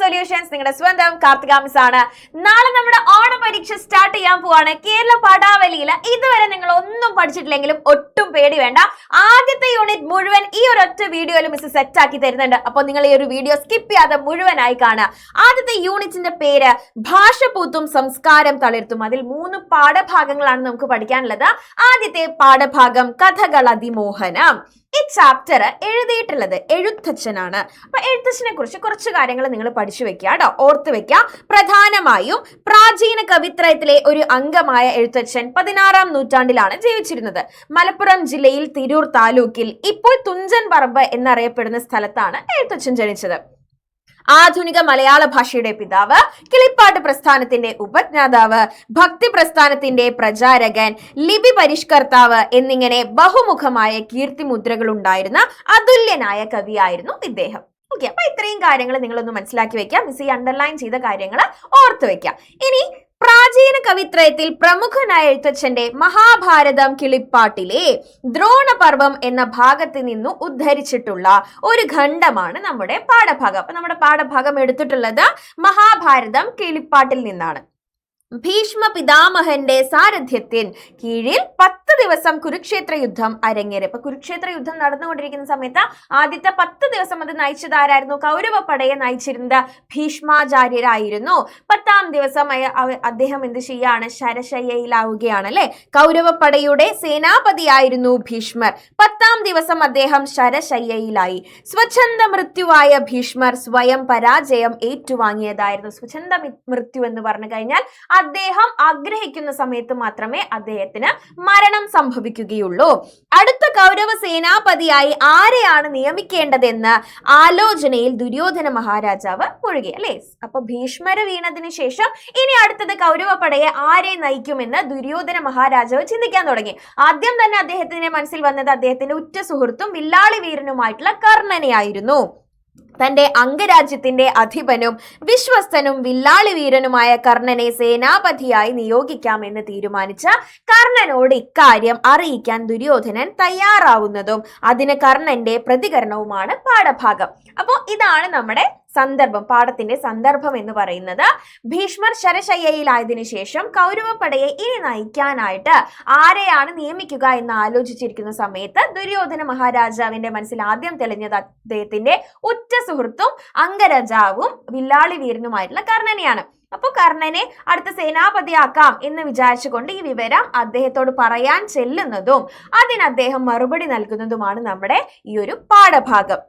Solutions നിങ്ങളുടെ സ്വന്തം Karthika miss ആണ്. നാളെ നമ്മുടെ ഓണ പരീക്ഷ സ്റ്റാർട്ട് ചെയ്യാൻ പോവാണ്. കേരള പാഠാവലിയിൽ ഇതുവരെ നിങ്ങൾ ഒന്നും പഠിച്ചിട്ടില്ലെങ്കിലും ഒട്ടും പേടി വേണ്ട. ആദ്യത്തെ യൂണിറ്റ് മുഴുവൻ ഈ ഒരൊറ്റ വീഡിയോയിൽ മിസ് സെറ്റ് ആക്കി തരുന്നുണ്ട്. അപ്പോൾ നിങ്ങൾ ഈ ഒരു വീഡിയോ സ്കിപ്പ് ചെയ്യാതെ മുഴുവനായി കാണുക. ആദ്യത്തെ യൂണിറ്റിന്റെ പേര് ഭാഷ പൂത്തും സംസ്കാരം തളിർത്തും. അതിൽ 3 പാഠഭാഗങ്ങളാണ് നമുക്ക് പഠിക്കാനുള്ളത്. ആദ്യത്തെ പാഠഭാഗം കഥകൾ അതിമോഹനം. ഈ ചാപ്റ്റർ എഴുതിയിട്ടുള്ളത് എഴുത്തച്ഛനാണ്. അപ്പൊ എഴുത്തച്ഛനെ കുറിച്ച് കുറച്ച് കാര്യങ്ങൾ നിങ്ങൾ പഠിച്ചു വെക്കുക കേട്ടോ, ഓർത്ത് വെക്കുക. പ്രധാനമായും പ്രാചീന കവിത്രയത്തിലെ ഒരു അംഗമായ എഴുത്തച്ഛൻ 16-ാം നൂറ്റാണ്ടിലാണ് ജീവിച്ചിരുന്നത്. മലപ്പുറം ജില്ലയിൽ തിരൂർ താലൂക്കിൽ ഇപ്പോൾ തുഞ്ചൻ പറമ്പ് എന്നറിയപ്പെടുന്ന സ്ഥലത്താണ് എഴുത്തച്ഛൻ ജനിച്ചത്. ആധുനിക മലയാള ഭാഷയുടെ പിതാവ്, കിളിപ്പാട്ട് പ്രസ്ഥാനത്തിന്റെ ഉപജ്ഞാതാവ്, ഭക്തി പ്രസ്ഥാനത്തിന്റെ പ്രചാരകൻ, ലിപി പരിഷ്കർത്താവ് എന്നിങ്ങനെ ബഹുമുഖമായ കീർത്തിമുദ്രകൾ ഉണ്ടായിരുന്ന അതുല്യനായ കവിയായിരുന്നു ഇദ്ദേഹം. ഓക്കെ, അപ്പൊ ഇത്രയും കാര്യങ്ങൾ നിങ്ങളൊന്ന് മനസ്സിലാക്കി വെക്കാം. മിസ് ഈ അണ്ടർലൈൻ ചെയ്ത കാര്യങ്ങൾ ഓർത്ത് വെക്കാം. ഇനി പ്രാചീന കവിത്രയത്തിൽ പ്രമുഖനായ എഴുത്തച്ഛന്റെ മഹാഭാരതം കിളിപ്പാട്ടിലെ ദ്രോണപർവം എന്ന ഭാഗത്ത് നിന്നു ഉദ്ധരിച്ചിട്ടുള്ള ഒരു ഖണ്ഡമാണ് നമ്മുടെ പാഠഭാഗം. അപ്പൊ നമ്മുടെ പാഠഭാഗം എടുത്തിട്ടുള്ളത് മഹാഭാരതം കിളിപ്പാട്ടിൽ നിന്നാണ്. ഭീഷ്മ പിതാമഹന്റെ സാരഥ്യത്തിൽ കീഴിൽ 10 ദിവസം കുരുക്ഷേത്ര യുദ്ധം അരങ്ങേറി. അപ്പൊ കുരുക്ഷേത്ര യുദ്ധം നടന്നുകൊണ്ടിരിക്കുന്ന സമയത്ത് ആദ്യത്തെ 10 ദിവസം അത് നയിച്ചത് ആരായിരുന്നു? കൗരവപ്പടയെ നയിച്ചിരുന്നത് ഭീഷ്മാചാര്യരായിരുന്നു. 10ാം ദിവസം അദ്ദേഹം എന്ത് ചെയ്യാണ്? ശരശയ്യയിലാവുകയാണ് അല്ലെ. കൗരവപ്പടയുടെ സേനാപതിയായിരുന്നു ഭീഷ്മർ. 10ാം ദിവസം അദ്ദേഹം ശരശയ്യയിലായി. സ്വച്ഛന്ത മൃത്യുവായ ഭീഷ്മർ സ്വയം പരാജയം ഏറ്റുവാങ്ങിയതായിരുന്നു. സ്വച്ഛന്ത മൃത്യു എന്ന് പറഞ്ഞു കഴിഞ്ഞാൽ അദ്ദേഹം ആഗ്രഹിക്കുന്ന സമയത്ത് മാത്രമേ അദ്ദേഹത്തിന് മരണം സംഭവിക്കുകയുള്ളൂ. അടുത്ത കൗരവ സേനാപതിയായി ആരെയാണ് നിയമിക്കേണ്ടതെന്ന് ആലോചനയിൽ ദുര്യോധന മഹാരാജാവ് മുഴുകി അല്ലേ. അപ്പൊ ഭീഷ്മര് വീണതിന് ശേഷം ഇനി അടുത്തത് കൗരവ പടയെ ആരെ നയിക്കുമെന്ന് ദുര്യോധന മഹാരാജാവ് ചിന്തിക്കാൻ തുടങ്ങി. ആദ്യം തന്നെ അദ്ദേഹത്തിന്റെ മനസ്സിൽ വന്നത് അദ്ദേഹത്തിന്റെ ഉറ്റ സുഹൃത്തും വില്ലാളി വീരനുമായിട്ടുള്ള കർണനെയായിരുന്നു. തന്റെ അംഗരാജ്യത്തിന്റെ അധിപനും വിശ്വസ്തനും വില്ലാളി വീരനുമായ കർണനെ സേനാപതിയായി നിയോഗിക്കാമെന്ന് തീരുമാനിച്ച കർണനോട് ഇക്കാര്യം അറിയിക്കാൻ ദുര്യോധനൻ തയ്യാറാവുന്നതും അതിന് കർണന്റെ പ്രതികരണവുമാണ് പാഠഭാഗം. അപ്പോൾ ഇതാണ് നമ്മുടെ സന്ദർഭം, പാഠത്തിന്റെ സന്ദർഭം എന്ന് പറയുന്നത്. ഭീഷ്മർ ശരശയ്യയിലായതിനു ശേഷം കൗരവപ്പടയെ ഇനി നയിക്കാനായിട്ട് ആരെയാണ് നിയമിക്കുക എന്ന് ആലോചിച്ചിരിക്കുന്ന സമയത്ത് ദുര്യോധന മഹാരാജാവിന്റെ മനസ്സിൽ ആദ്യം തെളിഞ്ഞത് അദ്ദേഹത്തിന്റെ ഉറ്റ സുഹൃത്തും അംഗരാജാവും വില്ലാളി വീരനുമായിട്ടുള്ള കർണനെയാണ്. അപ്പൊ കർണനെ അടുത്ത സേനാപതിയാക്കാം എന്ന് വിചാരിച്ചുകൊണ്ട് ഈ വിവരം അദ്ദേഹത്തോട് പറയാൻ ചെല്ലുന്നതും അതിന് അദ്ദേഹം മറുപടി നൽകുന്നതുമാണ് നമ്മുടെ ഈ ഒരു പാഠഭാഗം.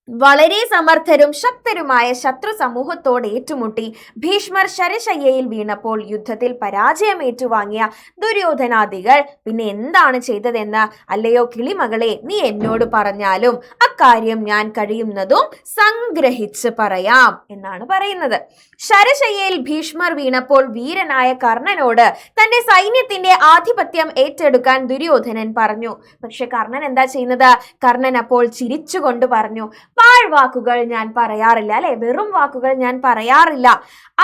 വളരെ സമർത്ഥരും ശക്തരുമായ ശത്രു സമൂഹത്തോട് ഏറ്റുമുട്ടി ഭീഷ്മർ ശരശയ്യയിൽ വീണപ്പോൾ യുദ്ധത്തിൽ പരാജയം ഏറ്റുവാങ്ങിയ ദുര്യോധനാദികൾ പിന്നെ എന്താണ് ചെയ്തതെന്ന് അല്ലയോ കിളിമകളെ നീ എന്നോട് പറഞ്ഞാലും അക്കാര്യം ഞാൻ കഴിയുന്നതും സംഗ്രഹിച്ച് പറയാം എന്നാണ് പറയുന്നത്. ശരശയ്യയിൽ ഭീഷ്മർ വീണപ്പോൾ വീരനായ കർണനോട് തന്റെ സൈന്യത്തിന്റെ ആധിപത്യം ഏറ്റെടുക്കാൻ ദുര്യോധനൻ പറഞ്ഞു. പക്ഷെ കർണൻ എന്താ ചെയ്യുന്നത്? കർണൻ അപ്പോൾ ചിരിച്ചുകൊണ്ട് പറഞ്ഞു, പാഴ്വാക്കുകൾ ഞാൻ പറയാറില്ല അല്ലെ, വെറും വാക്കുകൾ ഞാൻ പറയാറില്ല.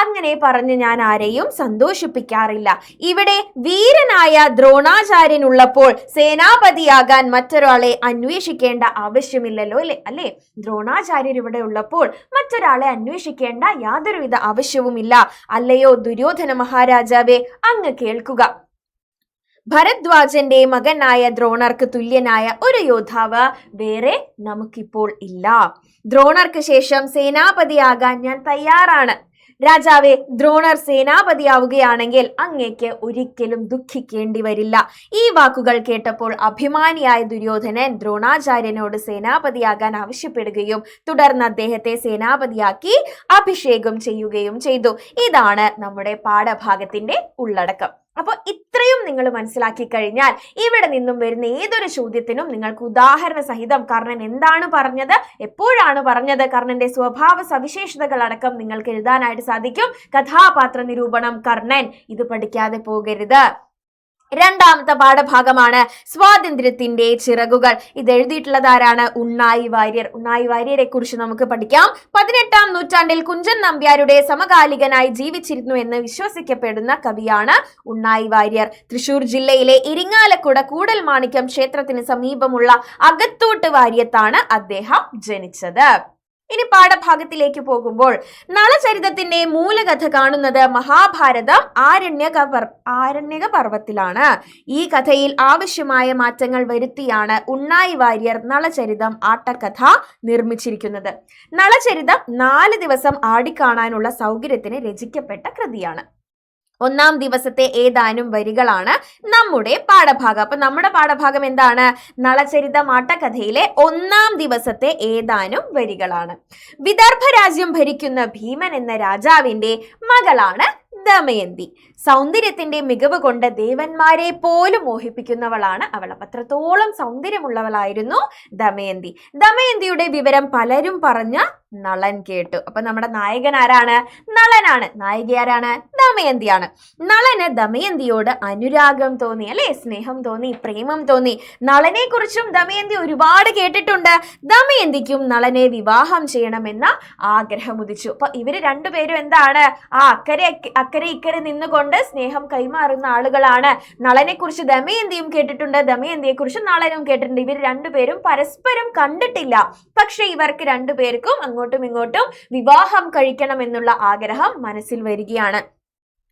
അങ്ങനെ പറഞ്ഞ് ഞാൻ ആരെയും സന്തോഷിപ്പിക്കാറില്ല. ഇവിടെ വീരനായ ദ്രോണാചാര്യൻ ഉള്ളപ്പോൾ സേനാപതിയാകാൻ മറ്റൊരാളെ അന്വേഷിക്കേണ്ട ആവശ്യമില്ലല്ലോ അല്ലെ. ദ്രോണാചാര്യർ ഇവിടെ ഉള്ളപ്പോൾ മറ്റൊരാളെ അന്വേഷിക്കേണ്ട യാതൊരുവിധ ആവശ്യവുമില്ല. അല്ലയോ ദുര്യോധന മഹാരാജാവേ, അങ്ങ് കേൾക്കുക. ഭരദ്വാജന്റെ മകനായ ദ്രോണർക്ക് തുല്യനായ ഒരു യോദ്ധാവ് വേറെ നമുക്കിപ്പോൾ ഇല്ല. ദ്രോണർക്ക് ശേഷം സേനാപതിയാകാൻ ഞാൻ തയ്യാറാണ്. രാജാവേ, ദ്രോണർ സേനാപതിയാവുകയാണെങ്കിൽ അങ്ങേക്ക് ഒരിക്കലും ദുഃഖിക്കേണ്ടി വരില്ല. ഈ വാക്കുകൾ കേട്ടപ്പോൾ അഭിമാനിയായ ദുര്യോധനൻ ദ്രോണാചാര്യനോട് സേനാപതിയാകാൻ ആവശ്യപ്പെടുകയും തുടർന്ന് അദ്ദേഹത്തെ സേനാപതിയാക്കി അഭിഷേകം ചെയ്യുകയും ചെയ്തു. ഇതാണ് നമ്മുടെ പാഠഭാഗത്തിന്റെ ഉള്ളടക്കം. അപ്പോൾ ഇത്രയും നിങ്ങൾ മനസ്സിലാക്കി കഴിഞ്ഞാൽ ഇവിടെ നിന്നും വരുന്ന ഏതൊരു ചോദ്യത്തിനും നിങ്ങൾക്ക് ഉദാഹരണ സഹിതം കർണൻ എന്താണ് പറഞ്ഞത്, എപ്പോഴാണ് പറഞ്ഞത്, കർണന്റെ സ്വഭാവ സവിശേഷതകൾ അടക്കം നിങ്ങൾക്ക് എഴുതാനായിട്ട് സാധിക്കും. കഥാപാത്ര നിരൂപണം കർണൻ, ഇത് പഠിക്കാതെ പോകരുത്. രണ്ടാമത്തെ പാഠഭാഗമാണ് സ്വാതന്ത്ര്യത്തിന്റെ ചിറകുകൾ. ഇത് എഴുതിയിട്ടുള്ളത് ആരാണ്? ഉണ്ണായി വാര്യർ. ഉണ്ണായി വാര്യരെ കുറിച്ച് നമുക്ക് പഠിക്കാം. 18ാം നൂറ്റാണ്ടിൽ കുഞ്ചൻ നമ്പ്യാരുടെ സമകാലികനായി ജീവിച്ചിരുന്നു എന്ന് വിശ്വസിക്കപ്പെടുന്ന കവിയാണ് ഉണ്ണായി വാര്യർ. തൃശൂർ ജില്ലയിലെ ഇരിങ്ങാലക്കുട കൂടൽമാണിക്യം ക്ഷേത്രത്തിന് സമീപമുള്ള അകത്തോട്ട് വാര്യത്താണ് അദ്ദേഹം ജനിച്ചത്. ഇനി പാഠഭാഗത്തിലേക്ക് പോകുമ്പോൾ നളചരിതത്തിന്റെ മൂലകഥ കാണുന്നത് മഹാഭാരതം ആരണ്യക പർവത്തിലാണ്. ഈ കഥയിൽ ആവശ്യമായ മാറ്റങ്ങൾ വരുത്തിയാണ് ഉണ്ണായി വാര്യർ നളചരിതം ആട്ടക്കഥ നിർമ്മിച്ചിരിക്കുന്നത്. നളചരിതം 4 ദിവസം ആടിക്കാണാനുള്ള സൗകര്യത്തിന് രചിക്കപ്പെട്ട കൃതിയാണ്. 1-ാം ദിവസത്തെ ഏതാനും വരികളാണ് നമ്മുടെ പാഠഭാഗം. അപ്പൊ നമ്മുടെ പാഠഭാഗം എന്താണ്? നളചരിതം ആട്ടക്കഥയിലെ 1-ാം ദിവസത്തെ ഏതാനും വരികളാണ്. വിദർഭ രാജ്യം ഭരിക്കുന്ന ഭീമൻ എന്ന രാജാവിന്റെ മകളാണ് ദമയന്തി. സൗന്ദര്യത്തിന്റെ മികവ് കൊണ്ട് ദേവന്മാരെ പോലും മോഹിപ്പിക്കുന്നവളാണ് അവൾ. അത്രത്തോളം സൗന്ദര്യമുള്ളവളായിരുന്നു ദമയന്തി. ദമയന്തിയുടെ വിവരം പലരും പറഞ്ഞ നളൻ കേട്ടു. അപ്പൊ നമ്മുടെ നായകൻ ആരാണ്? നളനാണ്. നായിക ആരാണ്? ദമയന്തിയാണ്. നളന് ദമയന്തിയോട് അനുരാഗം തോന്നി, അല്ലെ? സ്നേഹം തോന്നി, പ്രേമം തോന്നി. നളനെ കുറിച്ചും ദമയന്തി ഒരുപാട് കേട്ടിട്ടുണ്ട്. ദമയന്തിക്കും നളനെ വിവാഹം ചെയ്യണമെന്ന ആഗ്രഹം ഉദിച്ചു. അപ്പൊ ഇവര് രണ്ടുപേരും എന്താണ്? അക്കരെ ഇക്കരെ നിന്നുകൊണ്ട് സ്നേഹം കൈമാറുന്ന ആളുകളാണ്. നളനെ കുറിച്ച് ദമയന്തിയും കേട്ടിട്ടുണ്ട്, ദമയന്തിയെ കുറിച്ച് നളനും കേട്ടിട്ടുണ്ട്. ഇവർ രണ്ടുപേരും പരസ്പരം കണ്ടിട്ടില്ല. പക്ഷെ ഇവർക്ക് രണ്ടുപേർക്കും അങ്ങോട്ടും ഇങ്ങോട്ടും വിവാഹം കഴിക്കണം എന്നുള്ള ആഗ്രഹം മനസ്സിൽ വരികയാണ്.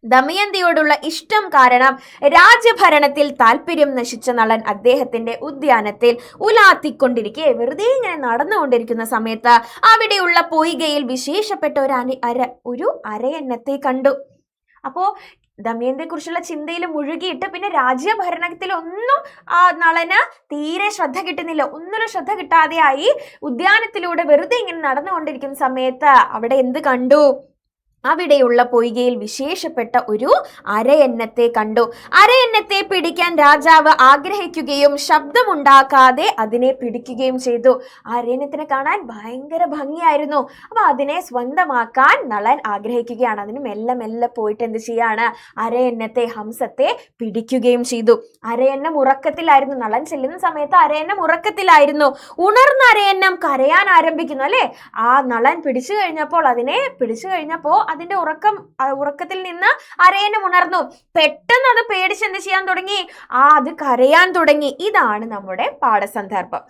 ദമയന്തിയോടുള്ള ഇഷ്ടം കാരണം രാജ്യഭരണത്തിൽ താല്പര്യം നശിച്ച നളൻ അദ്ദേഹത്തിന്റെ ഉദ്യാനത്തിൽ ഉലാത്തിക്കൊണ്ടിരിക്കെ വെറുതെ ഇങ്ങനെ നടന്നുകൊണ്ടിരിക്കുന്ന സമയത്ത് അവിടെയുള്ള പൊയ്കയിൽ വിശേഷപ്പെട്ട ഒരു അരയന്നത്തെ കണ്ടു. അപ്പോ ദമയന്തിയെ കുറിച്ചുള്ള ചിന്തയിൽ മുഴുകിയിട്ട് പിന്നെ രാജ്യഭരണത്തിലൊന്നും നളന് തീരെ ശ്രദ്ധ കിട്ടുന്നില്ല. ഒന്നിനും ശ്രദ്ധ കിട്ടാതെയായി ഉദ്യാനത്തിലൂടെ വെറുതെ ഇങ്ങനെ നടന്നുകൊണ്ടിരിക്കുന്ന സമയത്ത് അവിടെ എന്ത് കണ്ടു? അവിടെയുള്ള പൊയ്കയിൽ വിശേഷപ്പെട്ട ഒരു അരയന്നത്തെ കണ്ടു. അരയന്നത്തെ പിടിക്കാൻ രാജാവ് ആഗ്രഹിക്കുകയും ശബ്ദമുണ്ടാക്കാതെ അതിനെ പിടിക്കുകയും ചെയ്തു. അരയന്നത്തിനെ കാണാൻ ഭയങ്കര ഭംഗിയായിരുന്നു. അപ്പൊ അതിനെ സ്വന്തമാക്കാൻ നളൻ ആഗ്രഹിക്കുകയാണ്. അതിന് മെല്ലെ മെല്ലെ പോയിട്ട് എന്ത് ചെയ്യാണ്? അരയന്നത്തെ, ഹംസത്തെ പിടിക്കുകയും ചെയ്തു. അരയന്നം ഉറക്കത്തിലായിരുന്നു. നളൻ ചെല്ലുന്ന സമയത്ത് അരയന്നം ഉറക്കത്തിലായിരുന്നു. ഉണർന്ന അരയന്നം കരയാൻ ആരംഭിക്കുന്നു, അല്ലെ? ആ നളൻ പിടിച്ചു കഴിഞ്ഞപ്പോൾ അതിന്റെ ഉറക്കത്തിൽ നിന്ന് അരയന്നം ഉണർന്നു. പെട്ടെന്ന് അത് പേടിച്ച് എന്ത് ചെയ്യാൻ തുടങ്ങി? അത് കരയാൻ തുടങ്ങി. ഇതാണ് നമ്മുടെ പാഠസന്ദർഭം.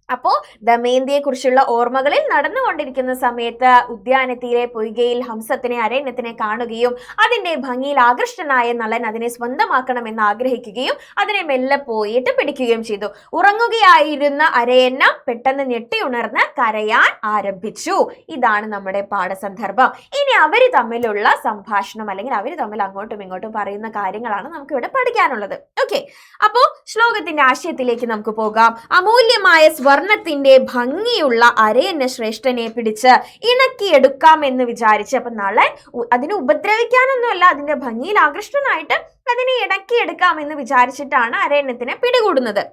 അപ്പോ ദമയന്തിയെ കുറിച്ചുള്ള ഓർമ്മകളിൽ നടന്നുകൊണ്ടിരിക്കുന്ന സമയത്ത് ഉദ്യാനത്തിലെ പൊയ്കയിൽ ഹംസത്തിനെ, അരയന്നത്തിനെ കാണുകയും അതിന്റെ ഭംഗിയിൽ ആകൃഷ്ടനായ നളൻ അതിനെ സ്വന്തമാക്കണമെന്ന് ആഗ്രഹിക്കുകയും അതിനെ മെല്ലെ പോയിട്ട് പിടിക്കുകയും ചെയ്തു. ഉറങ്ങുകയായിരുന്ന അരയന്നം പെട്ടെന്ന് ഞെട്ടിയുണർന്ന് കരയാൻ ആരംഭിച്ചു. ഇതാണ് നമ്മുടെ പാഠസന്ദർഭം. ഇനി അവര് തമ്മിലുള്ള സംഭാഷണം, അല്ലെങ്കിൽ അവര് തമ്മിൽ അങ്ങോട്ടും ഇങ്ങോട്ടും പറയുന്ന കാര്യങ്ങളാണ് നമുക്ക് ഇവിടെ പഠിക്കാനുള്ളത്. ഓക്കെ, അപ്പോ ശ്ലോകത്തിന്റെ ആശയത്തിലേക്ക് നമുക്ക് പോകാം. അമൂല്യമായ വർണ്ണത്തിന്റെ ഭംഗിയുള്ള അരയന്ന ശ്രേഷ്ഠനെ പിടിച്ച് ഇണക്കിയെടുക്കാം എന്ന് വിചാരിച്ച്, അപ്പൊ നളൻ അതിനെ ഉപദ്രവിക്കാനൊന്നുമല്ല, അതിന്റെ ഭംഗിയിൽ ആകൃഷ്ടനായിട്ട് അതിനെ ഇണക്കിയെടുക്കാം എന്ന് വിചാരിച്ചിട്ടാണ് അരയന്നത്തിനെ പിടികൂടുന്നത്.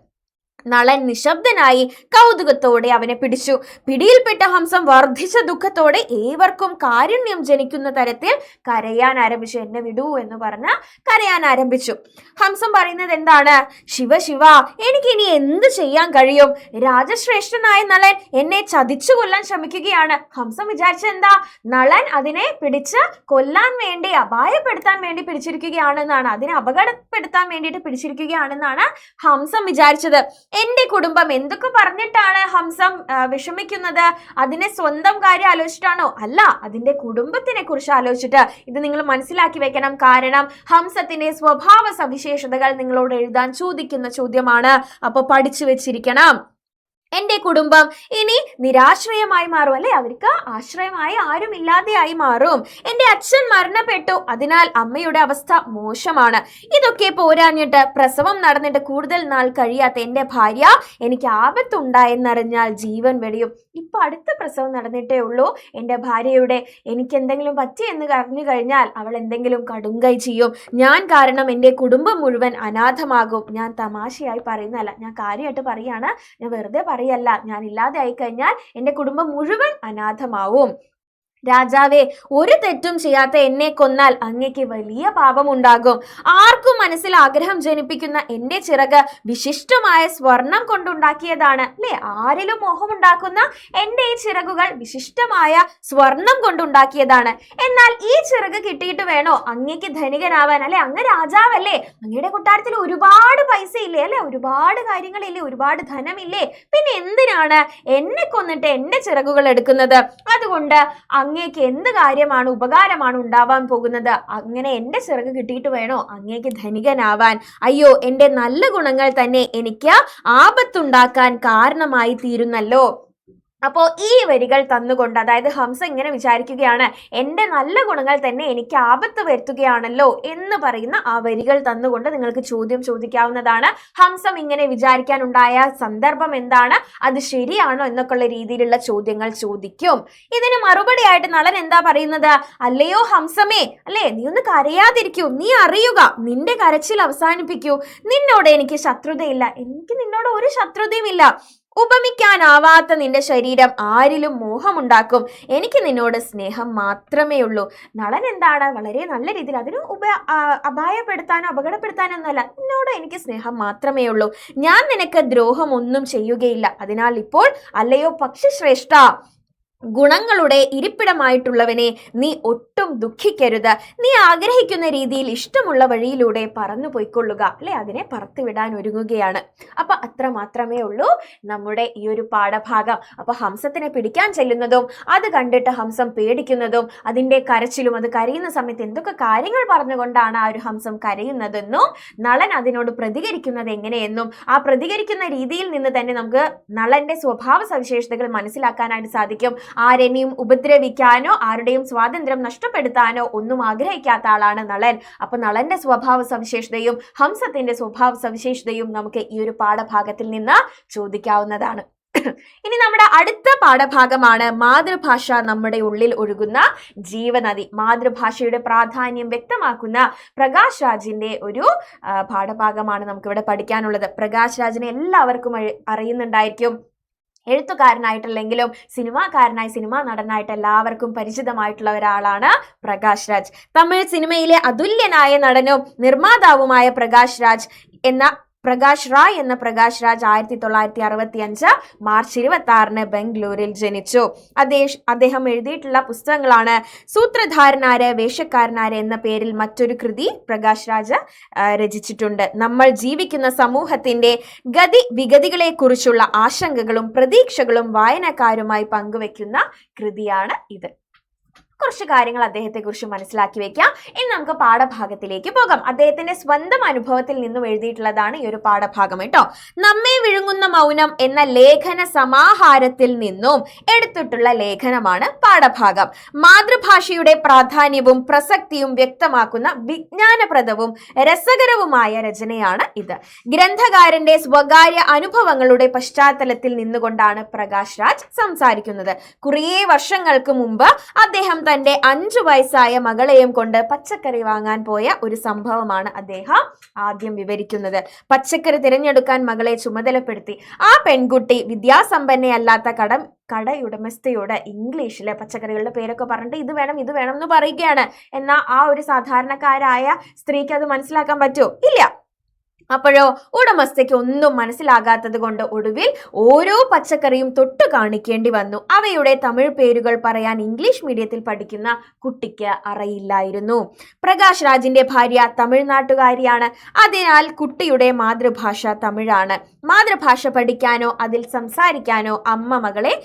നളൻ നിശബ്ദനായി കൗതുകത്തോടെ അവനെ പിടിച്ചു. പിടിയിൽപ്പെട്ട ഹംസം വർദ്ധിച്ച ദുഃഖത്തോടെ ഏവർക്കും കാരുണ്യം ജനിക്കുന്ന തരത്തിൽ കരയാൻ ആരംഭിച്ചു. എന്നെ വിടൂ എന്ന് പറഞ്ഞ് കരയാൻ ആരംഭിച്ചു. ഹംസം പറയുന്നത് എന്താണ്? ശിവ ശിവ, എനിക്ക് ഇനി എന്ത് ചെയ്യാൻ കഴിയും? രാജശ്രേഷ്ഠനായ നളൻ എന്നെ ചതിച്ചു കൊല്ലാൻ ശ്രമിക്കുകയാണ്. ഹംസം വിചാരിച്ച എന്താ? നളൻ അതിനെ പിടിച്ച് കൊല്ലാൻ വേണ്ടി, അപായപ്പെടുത്താൻ വേണ്ടി പിടിച്ചിരിക്കുകയാണെന്നാണ്, അതിനെ അപകടപ്പെടുത്താൻ വേണ്ടിയിട്ട് പിടിച്ചിരിക്കുകയാണെന്നാണ് ഹംസം വിചാരിച്ചത്. എന്റെ കുടുംബം എന്തൊക്കെ പറഞ്ഞിട്ടാണ് ഹംസം വിഷമിക്കുന്നത്? അതിനെ സ്വന്തം കാര്യം ആലോചിച്ചിട്ടാണോ? അല്ല, അതിന്റെ കുടുംബത്തിനെ കുറിച്ച് ആലോചിച്ചിട്ട്. ഇത് നിങ്ങൾ മനസ്സിലാക്കി വെക്കണം. കാരണം ഹംസത്തിന്റെ സ്വഭാവ സവിശേഷതകൾ നിങ്ങളോട് എഴുതാൻ ചോദിക്കുന്ന ചോദ്യമാണ്. അപ്പൊ പഠിച്ചു വെച്ചിരിക്കണം. എന്റെ കുടുംബം ഇനി നിരാശ്രയമായി മാറും, അല്ലെ? അവർക്ക് ആശ്രയമായി ആരും ഇല്ലാതെയായി മാറും. എന്റെ അച്ഛൻ മരണപ്പെട്ടു, അതിനാൽ അമ്മയുടെ അവസ്ഥ മോശമാണ്. ഇതൊക്കെ പോരാഞ്ഞിട്ട് പ്രസവം നടന്നിട്ട് കൂടുതൽ നാൾ കഴിയാത്ത എന്റെ ഭാര്യ എനിക്ക് ആപത്തുണ്ടായെന്നറിഞ്ഞാൽ ജീവൻ വെടിയും. ഇപ്പൊ അടുത്ത പ്രസവം നടന്നിട്ടേ ഉള്ളൂ. എന്റെ ഭാര്യയുടെ എനിക്ക് എന്തെങ്കിലും പറ്റിയെന്ന് അറിഞ്ഞു കഴിഞ്ഞാൽ അവൾ എന്തെങ്കിലും കടുങ്കൈ ചെയ്യും. ഞാൻ കാരണം എന്റെ കുടുംബം മുഴുവൻ അനാഥമാകും. ഞാൻ തമാശയായി പറയുന്നതല്ല, ഞാൻ കാര്യമായിട്ട് പറയാണ്, ഞാൻ വെറുതെ പറയല്ല. ഞാൻ ഇല്ലാതെ ആയി കഴിഞ്ഞാൽ എന്റെ കുടുംബം മുഴുവൻ അനാഥമാവും. രാജാവേ, ഒരു തെറ്റും ചെയ്യാത്ത എന്നെ കൊന്നാൽ അങ്ങയ്ക്ക് വലിയ പാപമുണ്ടാകും. ആർക്കും മനസ്സിൽ ആഗ്രഹം ജനിപ്പിക്കുന്ന എന്റെ ചിറക് വിശിഷ്ടമായ സ്വർണം കൊണ്ടുണ്ടാക്കിയതാണ്. അല്ലെ, ആരിലും മോഹമുണ്ടാക്കുന്ന എന്റെ ഈ ചിറകുകൾ വിശിഷ്ടമായ സ്വർണം കൊണ്ടുണ്ടാക്കിയതാണ്. എന്നാൽ ഈ ചിറക് കിട്ടിയിട്ട് വേണോ അങ്ങയ്ക്ക് ധനികനാവാൻ? അല്ലെ, അങ്ങ് രാജാവല്ലേ, അങ്ങയുടെ കൊട്ടാരത്തിൽ ഒരുപാട് പൈസ ഇല്ലേ, അല്ലെ, ഒരുപാട് കാര്യങ്ങളില്ലേ, ഒരുപാട് ധനമില്ലേ, പിന്നെ എന്തിനാണ് എന്നെ കൊന്നിട്ട് എന്റെ ചിറകുകൾ എടുക്കുന്നത്? അതുകൊണ്ട് അങ്ങേക്ക് എന്ത് കാര്യമാണ്, ഉപകാരമാണ് ഉണ്ടാവാൻ പോകുന്നത്? അങ്ങനെ എന്റെ ചിറക് കിട്ടിയിട്ട് വേണോ അങ്ങേക്ക് ധനികനാവാൻ? അയ്യോ, എന്റെ നല്ല ഗുണങ്ങൾ തന്നെ എനിക്ക് ആപത്തുണ്ടാക്കാൻ കാരണമായി തീരുന്നല്ലോ. അപ്പോ ഈ വരികൾ തന്നുകൊണ്ട്, അതായത് ഹംസ ഇങ്ങനെ വിചാരിക്കുകയാണ്, എന്റെ നല്ല ഗുണങ്ങൾ തന്നെ എനിക്ക് ആപത്ത് വരുത്തുകയാണല്ലോ എന്ന് പറയുന്ന ആ വരികൾ തന്നുകൊണ്ട് നിങ്ങൾക്ക് ചോദ്യം ചോദിക്കാവുന്നതാണ്. ഹംസം ഇങ്ങനെ വിചാരിക്കാനുണ്ടായ സന്ദർഭം എന്താണ്, അത് ശരിയാണോ എന്നൊക്കെയുള്ള രീതിയിലുള്ള ചോദ്യങ്ങൾ ചോദിക്കും. ഇതിന് മറുപടിയായിട്ട് നളൻ എന്താ പറയുന്നത്? അല്ലയോ ഹംസമേ, അല്ലേ, നീ ഒന്ന് കരയാതിരിക്കൂ, നീ അറിയുക, നിന്റെ കരച്ചിൽ അവസാനിപ്പിക്കൂ. നിന്നോട് എനിക്ക് ശത്രുതയില്ല, എനിക്ക് നിന്നോട് ഒരു ശത്രുതയും ഇല്ല. ഉപമിക്കാനാവാത്ത നിന്റെ ശരീരം ആരിലും മോഹമുണ്ടാക്കും. എനിക്ക് നിന്നോട് സ്നേഹം മാത്രമേ ഉള്ളൂ. നളൻ എന്താണ്, വളരെ നല്ല രീതിയിൽ അതിന് അപായപ്പെടുത്താനോ അപകടപ്പെടുത്താനോ ഒന്നുമല്ല, നിന്നോട് എനിക്ക് സ്നേഹം മാത്രമേ ഉള്ളൂ. ഞാൻ നിനക്ക് ദ്രോഹം ഒന്നും ചെയ്യുകയില്ല. അതിനാൽ ഇപ്പോൾ അല്ലയോ പക്ഷിശ്രേഷ്ഠ, ഗുണങ്ങളുടെ ഇരിപ്പിടമായിട്ടുള്ളവനെ, നീ ഒട്ടും ദുഃഖിക്കരുത്. നീ ആഗ്രഹിക്കുന്ന രീതിയിൽ ഇഷ്ടമുള്ള വഴിയിലൂടെ പറന്നു പോയിക്കൊള്ളുക. അല്ലെ, അതിനെ പറത്തുവിടാൻ ഒരുങ്ങുകയാണ്. അപ്പൊ അത്ര മാത്രമേ ഉള്ളൂ നമ്മുടെ ഈ ഒരു പാഠഭാഗം. അപ്പൊ ഹംസത്തിനെ പിടിക്കാൻ ചെല്ലുന്നതും അത് കണ്ടിട്ട് ഹംസം പേടിക്കുന്നതും അതിന്റെ കരച്ചിലും, അത് കരയുന്ന സമയത്ത് എന്തൊക്കെ കാര്യങ്ങൾ പറഞ്ഞുകൊണ്ടാണ് ആ ഒരു ഹംസം കരയുന്നതെന്നും നളൻ അതിനോട് പ്രതികരിക്കുന്നത് എങ്ങനെയെന്നും ആ പ്രതികരിക്കുന്ന രീതിയിൽ നിന്ന് തന്നെ നമുക്ക് നളന്റെ സ്വഭാവ സവിശേഷതകൾ മനസ്സിലാക്കാനായിട്ട് സാധിക്കും. ആരെയും ഉപദ്രവിക്കാനോ ആരുടെയും സ്വാതന്ത്ര്യം നഷ്ടപ്പെടുത്താനോ ഒന്നും ആഗ്രഹിക്കാത്ത ആളാണ് നളൻ. അപ്പൊ നളന്റെ സ്വഭാവ സവിശേഷതയും ഹംസത്തിന്റെ സ്വഭാവ സവിശേഷതയും നമുക്ക് ഈ ഒരു പാഠഭാഗത്തിൽ നിന്ന് ചോദിക്കാവുന്നതാണ്. ഇനി നമ്മുടെ അടുത്ത പാഠഭാഗമാണ് മാതൃഭാഷ നമ്മുടെ ഉള്ളിൽ ഒഴുകുന്ന ജീവനദി. മാതൃഭാഷയുടെ പ്രാധാന്യം വ്യക്തമാക്കുന്ന പ്രകാശ് രാജിന്റെ ഒരു പാഠഭാഗമാണ് നമുക്കിവിടെ പഠിക്കാനുള്ളത്. പ്രകാശ് രാജിനെ എല്ലാവർക്കും അറിയുന്നുണ്ടായിരിക്കും. എഴുത്തുകാരനായിട്ടല്ലെങ്കിലും സിനിമാക്കാരനായി, സിനിമാ നടനായിട്ട് എല്ലാവർക്കും പരിചിതമായിട്ടുള്ള ഒരാളാണ് പ്രകാശ് രാജ്. തമിഴ് സിനിമയിലെ അതുല്യനായ നടനും നിർമ്മാതാവുമായ പ്രകാശ് റായ് എന്ന പ്രകാശ് രാജ് 1965 മാർച്ച് 26 ബംഗളൂരിൽ ജനിച്ചു. അദ്ദേഹം എഴുതിയിട്ടുള്ള പുസ്തകങ്ങളാണ് സൂത്രധാരനാര്, വേഷക്കാരനാര് എന്ന പേരിൽ മറ്റൊരു കൃതി പ്രകാശ് രാജ് രചിച്ചിട്ടുണ്ട്. നമ്മൾ ജീവിക്കുന്ന സമൂഹത്തിന്റെ ഗതി വിഗതികളെ കുറിച്ചുള്ള ആശങ്കകളും പ്രതീക്ഷകളും വായനക്കാരുമായി പങ്കുവെക്കുന്ന കൃതിയാണ് ഇത്. കുറച്ച് കാര്യങ്ങൾ അദ്ദേഹത്തെ കുറിച്ച് മനസ്സിലാക്കി വെക്കാം. ഇനി നമുക്ക് പാഠഭാഗത്തിലേക്ക് പോകാം. അദ്ദേഹത്തിന്റെ സ്വന്തം അനുഭവത്തിൽ നിന്നും എഴുതിയിട്ടുള്ളതാണ് ഈ ഒരു പാഠഭാഗം കേട്ടോ. നമ്മെ വിഴുങ്ങുന്ന മൗനം എന്ന ലേഖന സമാഹാരത്തിൽ നിന്നും എടുത്തിട്ടുള്ള ലേഖനമാണ് പാഠഭാഗം. മാതൃഭാഷയുടെ പ്രാധാന്യവും പ്രസക്തിയും വ്യക്തമാക്കുന്ന വിജ്ഞാനപ്രദവും രസകരവുമായ രചനയാണ് ഇത്. ഗ്രന്ഥകാരന്റെ സ്വകാര്യ അനുഭവങ്ങളുടെ പശ്ചാത്തലത്തിൽ നിന്നുകൊണ്ടാണ് പ്രകാശ് രാജ് സംസാരിക്കുന്നത്. കുറേ വർഷങ്ങൾക്ക് മുമ്പ് അദ്ദേഹം തന്റെ 5 വയസ്സായ മകളെയും കൊണ്ട് പച്ചക്കറി വാങ്ങാൻ പോയ ഒരു സംഭവമാണ് അദ്ദേഹം ആദ്യം വിവരിക്കുന്നത്. പച്ചക്കറി തിരഞ്ഞെടുക്കാൻ മകളെ ചുമതലപ്പെടുത്തി. ആ പെൺകുട്ടി വിദ്യാസമ്പന്നയല്ലാത്ത കടയുടമസ്ഥയോട് ഇംഗ്ലീഷിലെ പച്ചക്കറികളുടെ പേരൊക്കെ പറഞ്ഞിട്ട് ഇത് വേണം എന്ന് പറയുകയാണ്. എന്നാൽ ആ ഒരു സാധാരണക്കാരായ സ്ത്രീക്ക് അത് മനസ്സിലാക്കാൻ പറ്റുമോ? ഇല്ല. അപ്പോഴോ ഉടമസ്ഥയ്ക്ക് ഒന്നും മനസ്സിലാകാത്തത് കൊണ്ട് ഒടുവിൽ ഓരോ പച്ചക്കറിയും തൊട്ട് കാണിക്കേണ്ടി വന്നു. അവയുടെ തമിഴ് പേരുകൾ പറയാൻ ഇംഗ്ലീഷ് മീഡിയത്തിൽ പഠിക്കുന്ന കുട്ടിക്ക് അറിയില്ലായിരുന്നു. പ്രകാശ് രാജിന്റെ ഭാര്യ തമിഴ്നാട്ടുകാരിയാണ്. അതിനാൽ കുട്ടിയുടെ മാതൃഭാഷ തമിഴാണ്. മാതൃഭാഷ പഠിക്കാനോ അതിൽ സംസാരിക്കാനോ അമ്മ മകളെ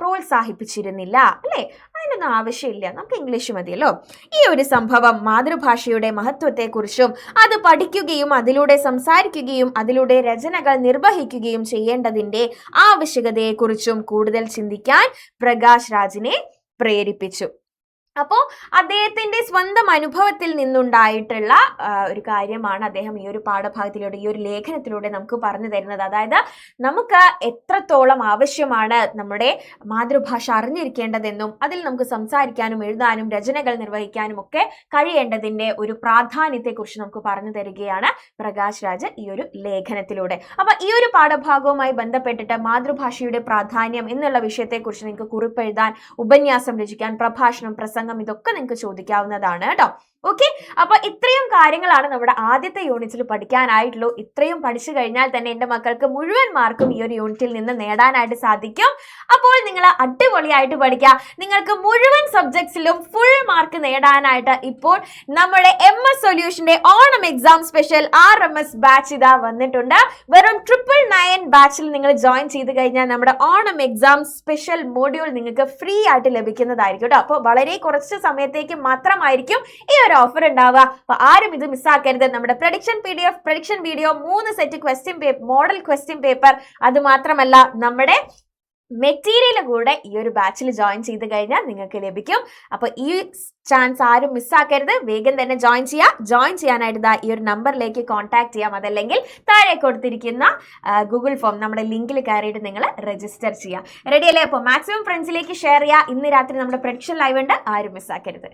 പ്രോത്സാഹിപ്പിച്ചിരുന്നില്ല. അല്ലേ, അതിനൊന്നും ആവശ്യമില്ല, നമുക്ക് ഇംഗ്ലീഷ് മതിയല്ലോ. ഈ ഒരു സംഭവം മാതൃഭാഷയുടെ മഹത്വത്തെക്കുറിച്ചും അത് പഠിക്കുകയും അതിലൂടെ സംസാരിക്കുകയും അതിലൂടെ രചനകൾ നിർവഹിക്കുകയും ചെയ്യേണ്ടതിന്റെ ആവശ്യകതയെക്കുറിച്ചും കൂടുതൽ ചിന്തിക്കാൻ പ്രകാശ് രാജിനെ പ്രേരിപ്പിച്ചു. അപ്പോൾ അദ്ദേഹത്തിന്റെ സ്വന്തം അനുഭവത്തിൽ നിന്നുണ്ടായിട്ടുള്ള ഒരു കാര്യമാണ് അദ്ദേഹം ഈ ഒരു പാഠഭാഗത്തിലൂടെ, ഈ ഒരു ലേഖനത്തിലൂടെ നമുക്ക് പറഞ്ഞു തരുന്നത്. അതായത് നമുക്ക് എത്രത്തോളം ആവശ്യമാണ് നമ്മുടെ മാതൃഭാഷ അറിഞ്ഞിരിക്കേണ്ടതെന്നും അതിൽ നമുക്ക് സംസാരിക്കാനും എഴുതാനും രചനകൾ നിർവഹിക്കാനും ഒക്കെ കഴിയേണ്ടതിന്റെ ഒരു പ്രാധാന്യത്തെക്കുറിച്ച് നമുക്ക് പറഞ്ഞു തരികയാണ് പ്രകാശ് രാജ് ഈ ഒരു ലേഖനത്തിലൂടെ. അപ്പൊ ഈ ഒരു പാഠഭാഗവുമായി ബന്ധപ്പെട്ടിട്ട് മാതൃഭാഷയുടെ പ്രാധാന്യം എന്നുള്ള വിഷയത്തെക്കുറിച്ച് നിങ്ങൾക്ക് കുറിപ്പെഴുതാൻ, ഉപന്യാസം രചിക്കാൻ, പ്രഭാഷണം, പ്രസംഗം ഇതൊക്കെ നിങ്ങൾക്ക് ചോദിക്കാവുന്നതാണ് കേട്ടോ. ഓക്കെ, അപ്പൊ ഇത്രയും കാര്യങ്ങളാണ് നമ്മുടെ ആദ്യത്തെ യൂണിറ്റിൽ പഠിക്കാനായിട്ടുള്ളൂ. ഇത്രയും പഠിച്ചു കഴിഞ്ഞാൽ തന്നെ എൻ്റെ മക്കൾക്ക് മുഴുവൻ മാർക്കും ഈ ഒരു യൂണിറ്റിൽ നിന്ന് നേടാനായിട്ട് സാധിക്കും. അപ്പോൾ നിങ്ങൾ അടിപൊളിയായിട്ട് പഠിക്കുക. നിങ്ങൾക്ക് മുഴുവൻ സബ്ജക്ട്സിലും ഫുൾ മാർക്ക് നേടാനായിട്ട് ഇപ്പോൾ നമ്മുടെ MS സൊല്യൂഷന്റെ Onam exam special RMS batch ഇതാ വന്നിട്ടുണ്ട്. വെറും 999 ബാച്ചിൽ നിങ്ങൾ ജോയിൻ ചെയ്ത് കഴിഞ്ഞാൽ നമ്മുടെ ഓണം എക്സാം സ്പെഷ്യൽ മോഡ്യൂൾ നിങ്ങൾക്ക് ഫ്രീ ആയിട്ട് ലഭിക്കുന്നതായിരിക്കും കേട്ടോ. അപ്പോൾ വളരെ കുറച്ച് സമയത്തേക്ക് മാത്രമായിരിക്കും ഈ ഒരു ഓഫർ ഉണ്ടാവുക. അപ്പൊ ആരും ഇത് മിസ്സാക്കരുത്. നമ്മുടെ prediction PDF, prediction video, 3 set question paper, model question paper, അത് മാത്രമല്ല നമ്മുടെ മെറ്റീരിയൽ കൂടെ ഈ ഒരു ബാച്ചിൽ ജോയിൻ ചെയ്ത് കഴിഞ്ഞാൽ നിങ്ങൾക്ക് ലഭിക്കും. അപ്പൊ ഈ ചാൻസ് ആരും മിസ്സാക്കരുത്. വേഗം തന്നെ ജോയിൻ ചെയ്യുക. ജോയിൻ ചെയ്യാനായിട്ട് ഈ ഒരു നമ്പറിലേക്ക് കോൺടാക്ട് ചെയ്യാം. അതല്ലെങ്കിൽ താഴെ കൊടുത്തിരിക്കുന്ന ഗൂഗിൾ ഫോം നമ്മുടെ ലിങ്കിൽ കയറിയിട്ട് നിങ്ങൾ രജിസ്റ്റർ ചെയ്യുക. റെഡി അല്ലേ? അപ്പോൾ മാക്സിമം ഫ്രണ്ട്സിലേക്ക് ഷെയർ ചെയ്യുക. ഇന്ന് രാത്രി നമ്മുടെ പ്രഡിക്ഷൻ ലൈവ് ഉണ്ട്, ആരും മിസ്സാക്കരുത്.